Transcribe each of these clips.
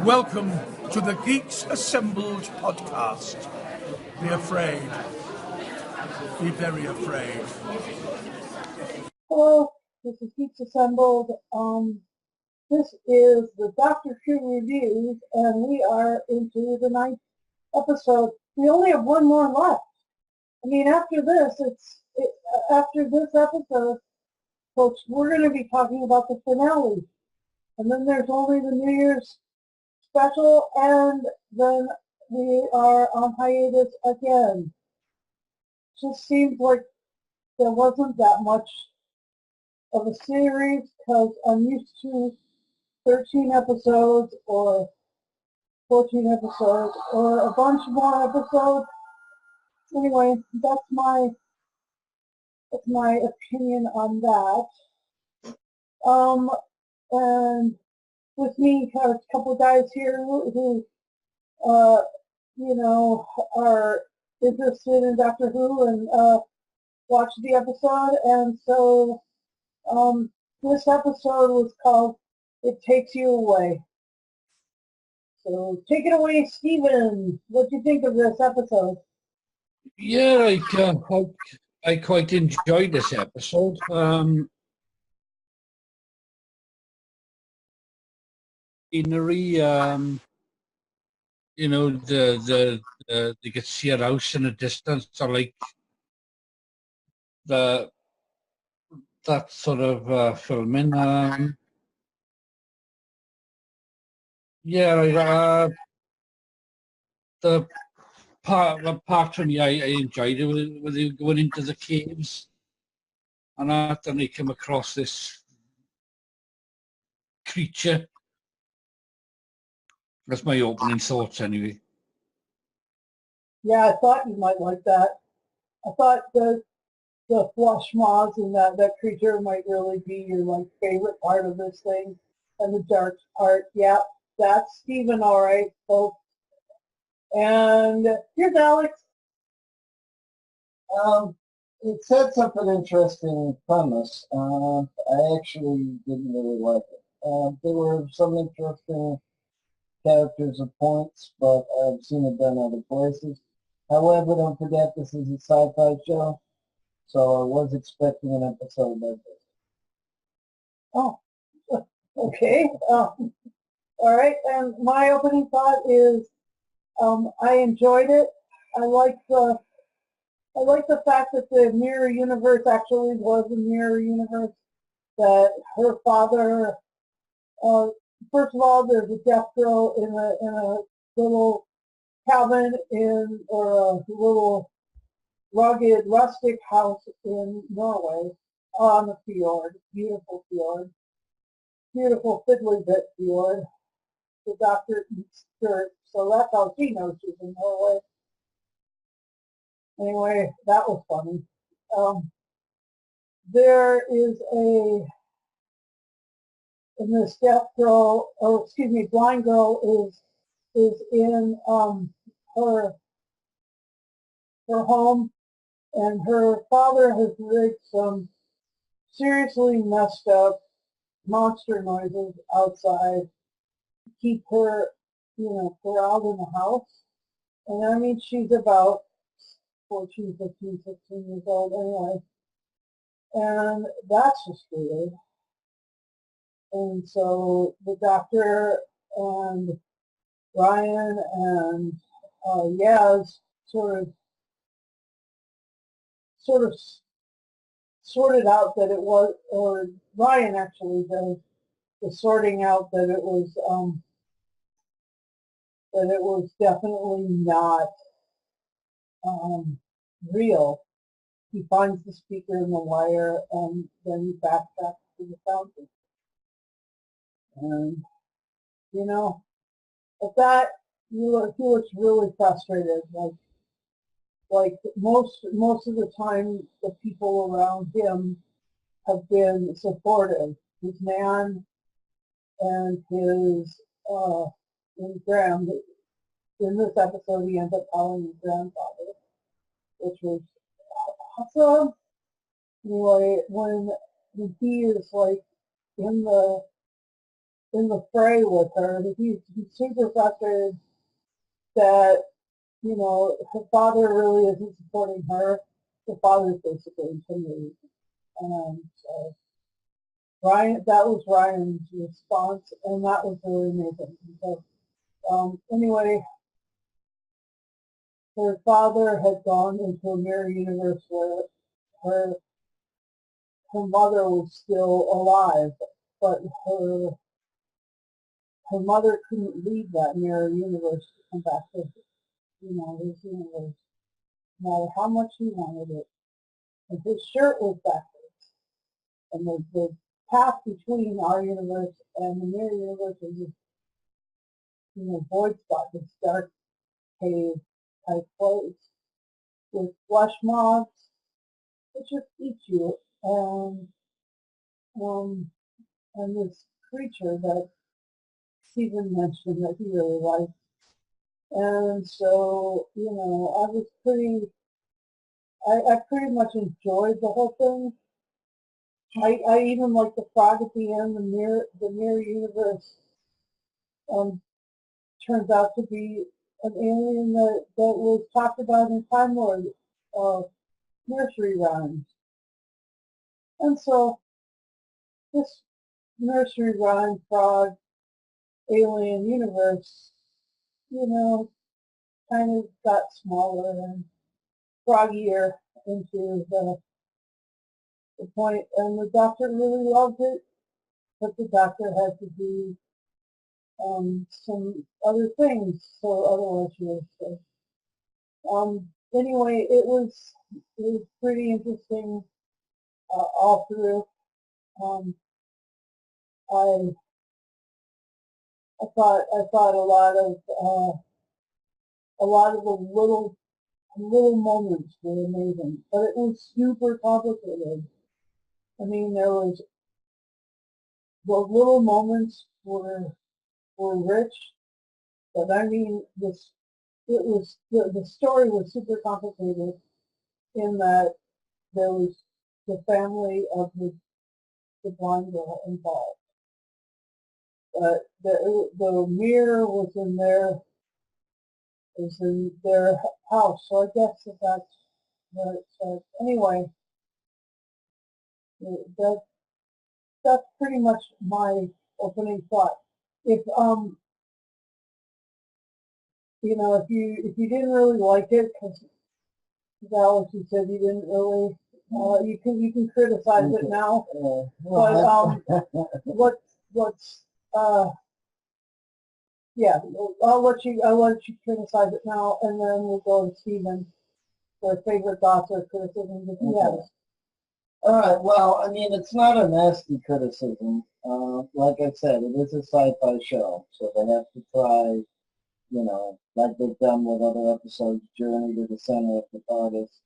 Welcome to the Geeks Assembled podcast. Be afraid. Be very afraid. Hello, this is Geeks Assembled. This is the Doctor Who reviews, and we are into the 9th episode. We only have one more left. I mean, after this, after this episode, folks, we're going to be talking about the finale. And then there's only the New Year's special, and then we are on hiatus again. Just seems like there wasn't that much of a series because I'm used to 13 episodes or 14 episodes or a bunch more episodes. Anyway, that's my opinion on that. And with me, a couple of guys here who are interested in Doctor Who and watch the episode. And so this episode was called It Takes You Away. So take it away, Stephen. What do you think of this episode? Yeah, I quite enjoyed this episode. Scenery, you could see a house in the distance. I like that sort of filming. The part for me, I enjoyed it when they were going into the caves, and then they come across this creature. That's my opening thoughts, anyway. Yeah, I thought you might like that. I thought the flush moths and that creature might really be your favorite part of this thing, and the dark part. Yeah, that's Stephen, all right, folks. And here's Alex. It sets up an interesting premise. I actually didn't really like it. There were some interesting characters or points, but I've seen it done other places. However, don't forget this is a sci-fi show, so I was expecting an episode like this. Oh, okay. All right, and my opening thought is I enjoyed it. I like the fact that the mirror universe actually was a mirror universe, that her father, first of all, there's a deaf girl in a little cabin or a little rugged, rustic house in Norway on the fjord, beautiful fjord, beautiful fiddly bit fjord. The doctor eats dirt, so that's how she knows she's in Norway. Anyway, that was funny. There is in this blind girl is in her home, and her father has rigged some seriously messed up monster noises outside to keep her, corralled in the house. And I mean, she's about 14, 15, 16 years old anyway. And that's just weird. And so the doctor and Ryan and Yaz sort of sorted out that it was, or Ryan actually does the sorting out that it was definitely not real. He finds the speaker in the wire, and then he backtracks to the fountain. And at that, he looks really frustrated. Like most of the time, the people around him have been supportive. His man and his Graham. In this episode, he ends up calling his grandfather, which was awesome. Anyway, when he is in the in the fray with her. He's super frustrated that, you know, her father really isn't supporting her. The father's basically intimidated. And so Ryan, that was Ryan's response, and that was really amazing. So, anyway, her father had gone into a mirror universe where her her mother was still alive, but her mother couldn't leave that mirror universe to come back to, you know, his universe, no matter how much he wanted it. And his shirt was backwards, and the path between our universe and the mirror universe is this, you know, void spot, this dark cave type place with flesh mobs that just eat you, um, and this creature that Stephen mentioned that he really liked. And so, you know, I pretty much enjoyed the whole thing. I even like the frog at the end, the mirror universe turns out to be an alien that was talked about in Time Lord nursery rhymes. And so this nursery rhyme frog alien universe, you know, kind of got smaller and froggier into the point, and the doctor really loved it, but the doctor had to do some other things, so otherwise she was sick. Anyway, it was pretty interesting all through. I thought a lot of the little moments were amazing, but it was super complicated. I mean, there was the little moments were rich, but I mean the story was super complicated in that there was the family of the blind girl involved. But the mirror was in their house, so I guess that's where it says. Anyway, that's pretty much my opening thought. If you know, if you didn't really like it, because Alex, you said you didn't really, you can criticize it now. But what's yeah, I'll let you criticize it now, and then we'll go to Stephen for favorite thoughts or criticisms if he has. All right. Well, I mean, it's not a nasty criticism. Like I said, it is a sci-fi show, so they have to try, you know, like they've done with other episodes, Journey to the Center of the TARDIS,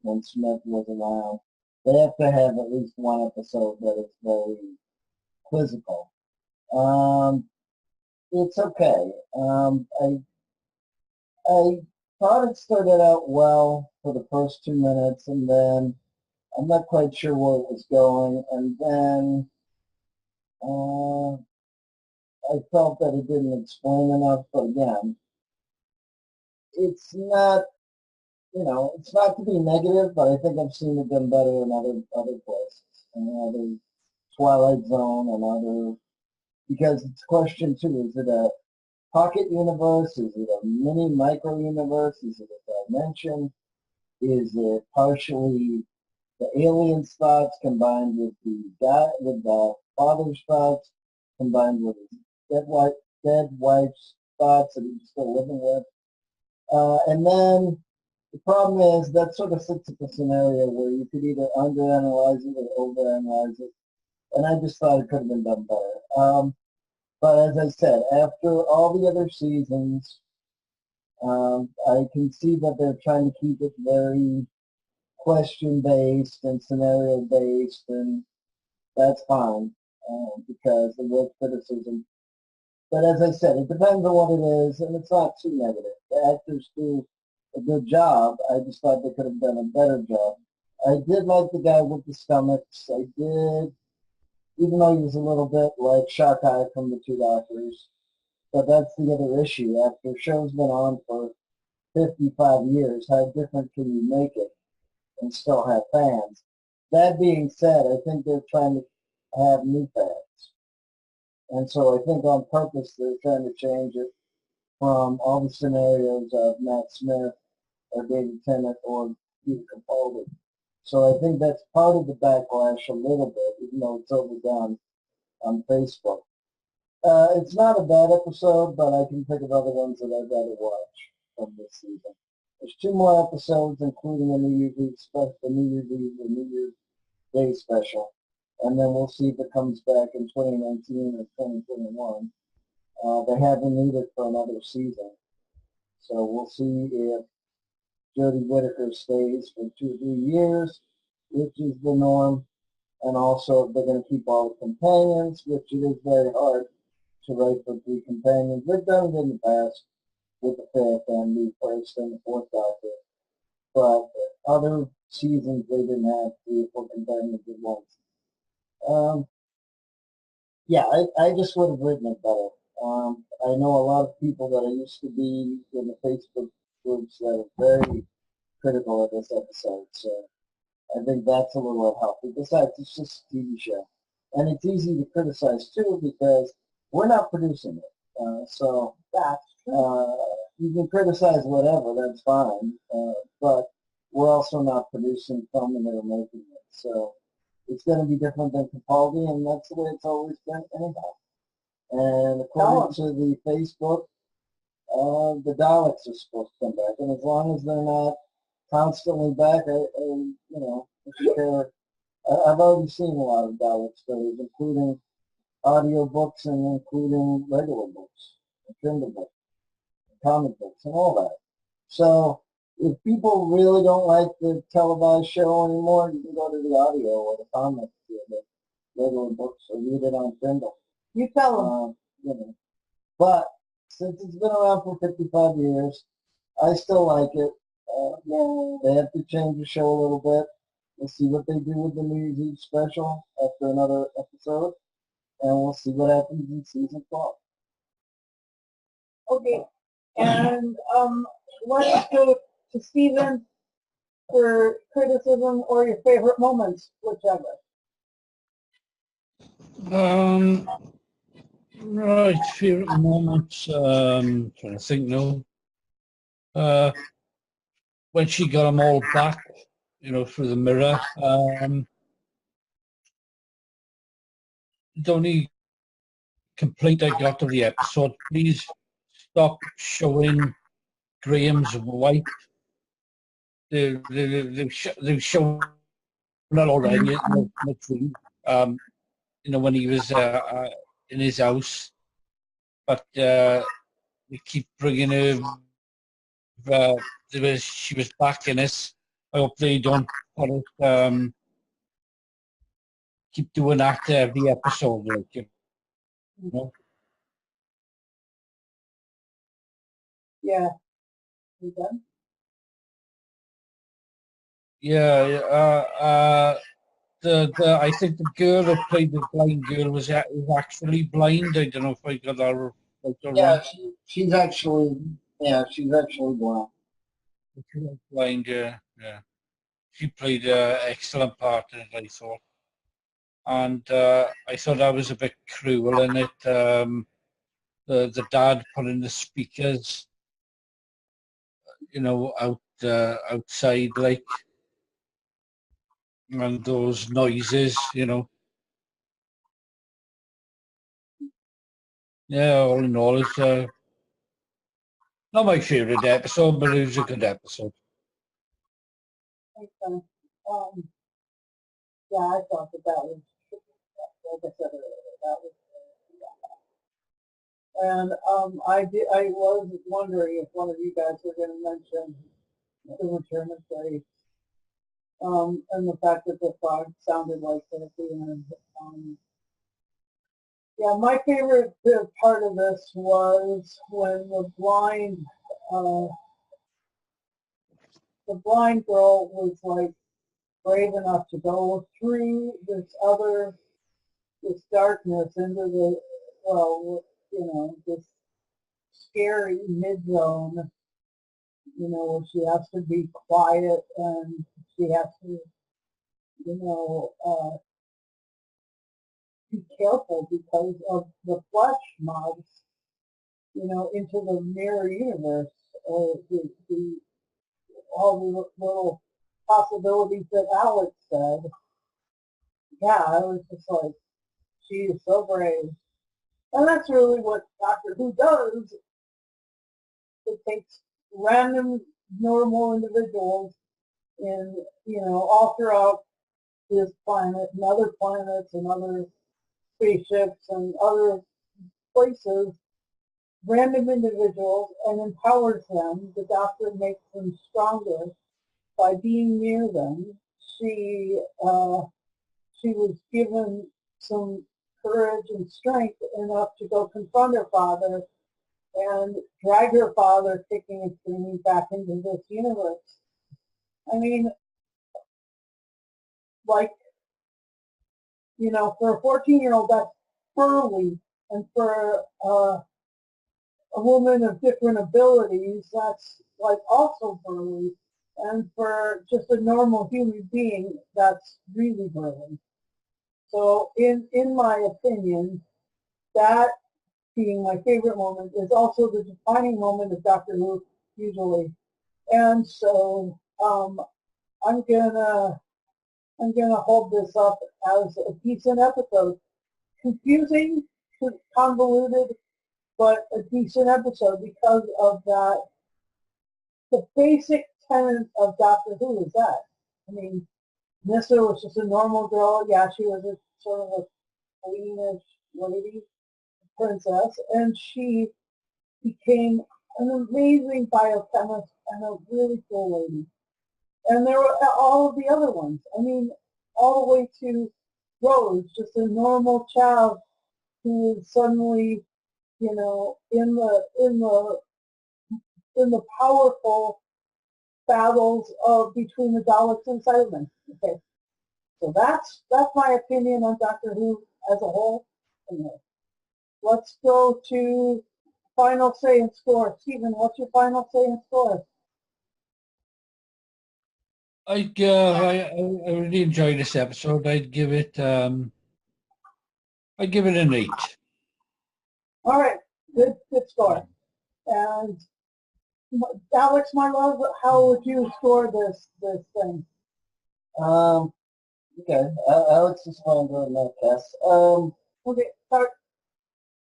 when Smith was around. They have to have at least one episode that is very quizzical. It's okay. I thought it started out well for the first 2 minutes, and then I'm not quite sure where it was going, and then I felt that it didn't explain enough, but again, it's not, you know, it's not to be negative, but I think I've seen it done better in other places, in other Twilight Zone and other, because it's question too, is it a pocket universe? Is it a mini micro universe? Is it a dimension? Is it partially the alien's thoughts combined with the father's thoughts, combined with his dead wife's thoughts that he's still living with? And then the problem is that sort of sits at the scenario where you could either underanalyze it or overanalyze it. And I just thought it could have been done better. But as I said, after all the other seasons, I can see that they're trying to keep it very question-based and scenario-based, and that's fine, because there was criticism. But as I said, it depends on what it is, and it's not too negative. The actors do a good job. I just thought they could have done a better job. I did like the guy with the stomachs. I did even though he was a little bit like Sharkeye from the Two Doctors. But that's the other issue. After a show's been on for 55 years, how different can you make it and still have fans? That being said, I think they're trying to have new fans. And so I think on purpose they're trying to change it from all the scenarios of Matt Smith or David Tennant or Peter Capaldi. So I think that's part of the backlash a little bit, even though it's overdone on Facebook. It's not a bad episode, but I can think of other ones that I'd rather watch from this season. There's 2 more episodes, including a New Year's Eve special, the New Year's Eve, the New Year's Day special, and then we'll see if it comes back in 2019 or 2021. They have renewed it for another season, so we'll see if Jodie Whittaker stays for 2 or 3 years, which is the norm, and also if they're going to keep all the companions, which it is very hard to write for 3 companions. They've done it in the past with the 5th and the 1st and the 4th Doctor, but other seasons they didn't have 3 or 4 companions at once. Yeah, I just would have written it better. I know a lot of people that I used to be in the Facebook groups that are very critical of this episode, so I think that's a little unhealthy. Besides, it's just a TV show. And it's easy to criticize, too, because we're not producing it. So you can criticize whatever, that's fine. But we're also not producing, filming it, or making it. So it's going to be different than Capaldi, and that's the way it's always been anyhow. And according to the Facebook, the Daleks are supposed to come back. And as long as they're not constantly back, I've already seen a lot of Dalek stories, including audiobooks and including regular books, Kindle books, comic books, and all that. So if people really don't like the televised show anymore, you can go to the audio or the comic, the regular books, or read it on Kindle. You tell them. But since it's been around for 55 years, I still like it. They have to change the show a little bit. We'll see what they do with the New Year's Eve special after another episode, and we'll see what happens in season 12. Okay, and let's go to Stephen for criticism or your favorite moments, whichever. Right, favorite moments. Trying to think now. When she got them all back, through the mirror. The only complaint I got of the episode: please stop showing Graham's wife. They've shown it already. When he was in his house, but we keep bringing her. She was back in it. I hope they don't put it, keep doing that every episode, Yeah. You done? Yeah. I think the girl that played the blind girl was actually blind. I don't know if I got that right or wrong. She's actually blind. She was blind, yeah. She played an excellent part in it, I thought. And I thought that was a bit cruel in it. The dad putting the speakers, outside, like, and those noises, Yeah, all in all, it's not my favourite episode, but it was a good episode. Okay. Yeah, I thought that was, like I said earlier, that was, and I was wondering if one of you guys were going to mention the return of Grace, and the fact that the frog sounded like it at the end. Yeah, my favorite part of this was when the blind girl was like brave enough to go through this other this darkness, into the, well, this scary mid-zone, where she has to be quiet and she has to, be careful because of the flesh mods, into the mirror universe, or all the little possibilities that Alex said. Yeah, I was just like, she is so brave. And that's really what Doctor Who does. It takes random, normal individuals all throughout this planet and other planets and other spaceships and other places, random individuals, and empowers them. The Doctor makes them stronger by being near them. She was given some courage and strength enough to go confront her father and drag her father kicking and screaming back into this universe. I mean, like, for a 14-year-old, that's burly. And for a woman of different abilities, that's like also burly. And for just a normal human being, that's really burly. So in my opinion, that being my favorite moment is also the defining moment of Doctor Who, usually. And so I'm gonna hold this up as a decent episode. Confusing, convoluted, but a decent episode because of that. The basic tenet of Doctor Who is that. I mean, Nissa was just a normal girl. Yeah, she was a sort of a queenish lady, princess, and she became an amazing biochemist and a really cool lady. And there were all of the other ones. I mean, all the way to Rose, just a normal child who is suddenly, in the powerful battles of between the Daleks and Cybermen. Okay, so that's my opinion on Doctor Who as a whole. Anyway, let's go to final say and score. Stephen, what's your final say and score? I really enjoyed this episode. I'd give it an 8. All right, good score. And Alex, my love, how would you score this thing? Okay, Alex is fine doing that, Cass. Okay, start.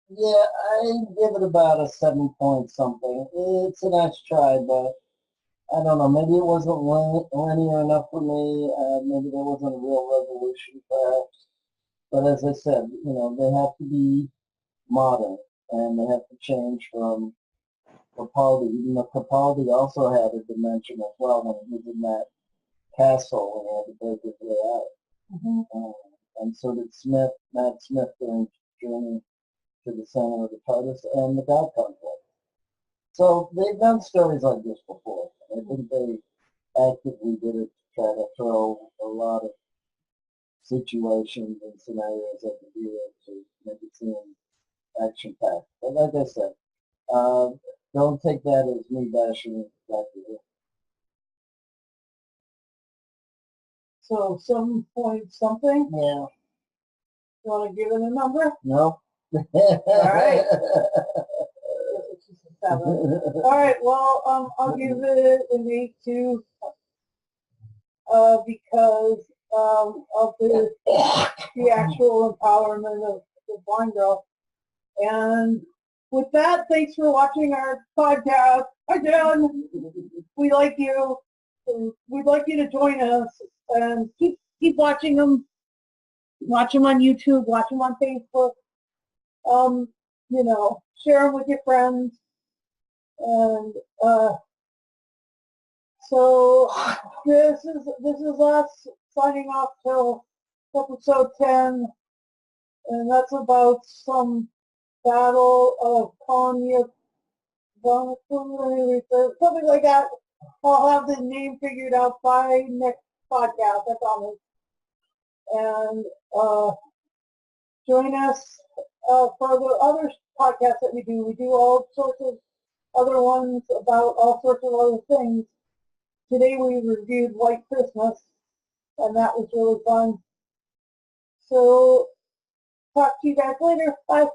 Yeah, I give it about a 7 point something. It's a nice try, but I don't know. Maybe it wasn't linear enough for me. Maybe there wasn't a real resolution, perhaps. But as I said, they have to be modern, and they have to change from Capaldi. Even though Capaldi also had a dimension as well when he was in that castle and he had to break his way out. Mm-hmm. And so did Matt Smith during Journey to the Center of the TARDIS and the God Complex. So they've done stories like this before. I think they actively did it to try to throw a lot of situations and scenarios at the viewer to make it seem action-packed. But like I said, don't take that as me bashing Doctor Who. So 7 point something? Yeah. You want to give it a number? No. All right. It's just a 7. All right, well, I'll give it an 8 too, because of the actual empowerment of the blind girl. And with that, thanks for watching our podcast. Again, we like you. We'd like you to join us and keep watching them. Watch them on YouTube. Watch them on Facebook. Share them with your friends. And so this is us signing off till episode 10, and that's about some battle of Konya, something like that. I'll have the name figured out by next podcast, I promise. And Join us for the other podcasts that we do. We do all sorts of other ones about all sorts of other things. Today we reviewed White Christmas, and that was really fun. So talk to you guys later. Bye.